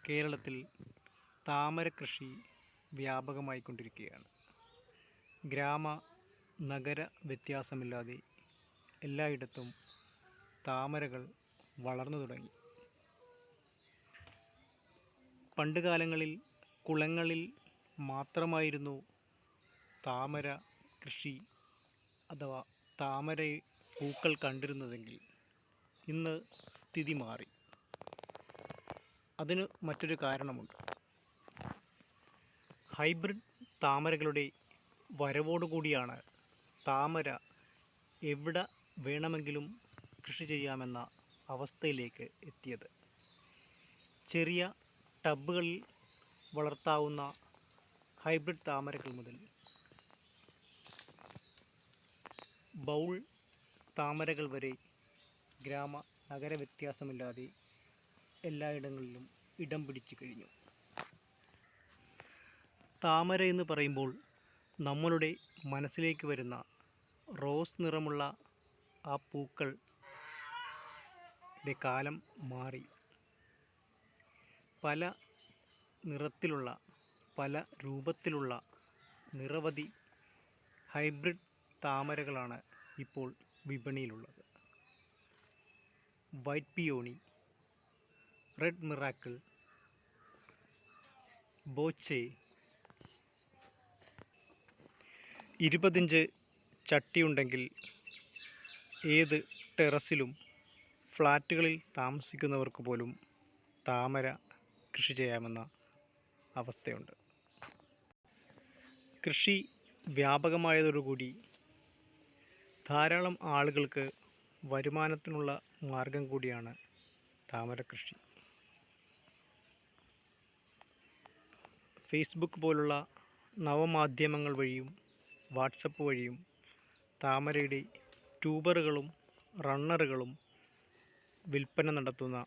കേരളത്തിൽ താമര കൃഷി വ്യാപകമായിക്കൊണ്ടിരിക്കുകയാണ്. ഗ്രാമ നഗര വ്യത്യാസമില്ലാതെ എല്ലായിടത്തും താമരകൾ വളർന്നു തുടങ്ങി. പണ്ടുകാലങ്ങളിൽ കുളങ്ങളിൽ മാത്രമായിരുന്നു താമര കൃഷി അഥവാ താമര പൂക്കൾ കണ്ടിരുന്നതെങ്കിൽ ഇന്ന് സ്ഥിതി മാറി. അതിന് മറ്റൊരു കാരണമുണ്ട്. ഹൈബ്രിഡ് താമരകളുടെ വരവോടുകൂടിയാണ് താമര എവിടെ വേണമെങ്കിലും കൃഷി ചെയ്യാമെന്ന അവസ്ഥയിലേക്ക് എത്തിയത്. ചെറിയ ടബുകളിൽ വളർത്താവുന്ന ഹൈബ്രിഡ് താമരകൾ മുതൽ ബൗൾ താമരകൾ വരെ ഗ്രാമ നഗര വ്യത്യാസമില്ലാതെ എല്ലായിടങ്ങളിലും ഇടം പിടിച്ചു കഴിഞ്ഞു. താമര എന്ന് പറയുമ്പോൾ നമ്മളുടെ മനസ്സിലേക്ക് വരുന്ന റോസ് നിറമുള്ള ആ പൂക്കളുടെ കാലം മാറി. പല നിറത്തിലുള്ള പല രൂപത്തിലുള്ള നിരവധി ഹൈബ്രിഡ് താമരകളാണ് ഇപ്പോൾ വിപണിയിലുള്ളത്. വൈറ്റ് പിയോണി, റെഡ് മിറാക്കിൾ, ബോച്ചെ, 20 ഇഞ്ച് ചട്ടിയുണ്ടെങ്കിൽ ഏത് ടെറസിലും ഫ്ലാറ്റുകളിൽ താമസിക്കുന്നവർക്ക് പോലും താമര കൃഷി ചെയ്യാമെന്ന അവസ്ഥയുണ്ട്. കൃഷി വ്യാപകമായതോടുകൂടി ധാരാളം ആളുകൾക്ക് വരുമാനത്തിനുള്ള മാർഗം കൂടിയാണ് താമര കൃഷി. ഫേസ്ബുക്ക് പോലുള്ള നവമാധ്യമങ്ങൾ വഴിയും വാട്സപ്പ് വഴിയും താമരയുടെ ട്യൂബറുകളും റണ്ണറുകളും വിൽപ്പന നടത്തുന്ന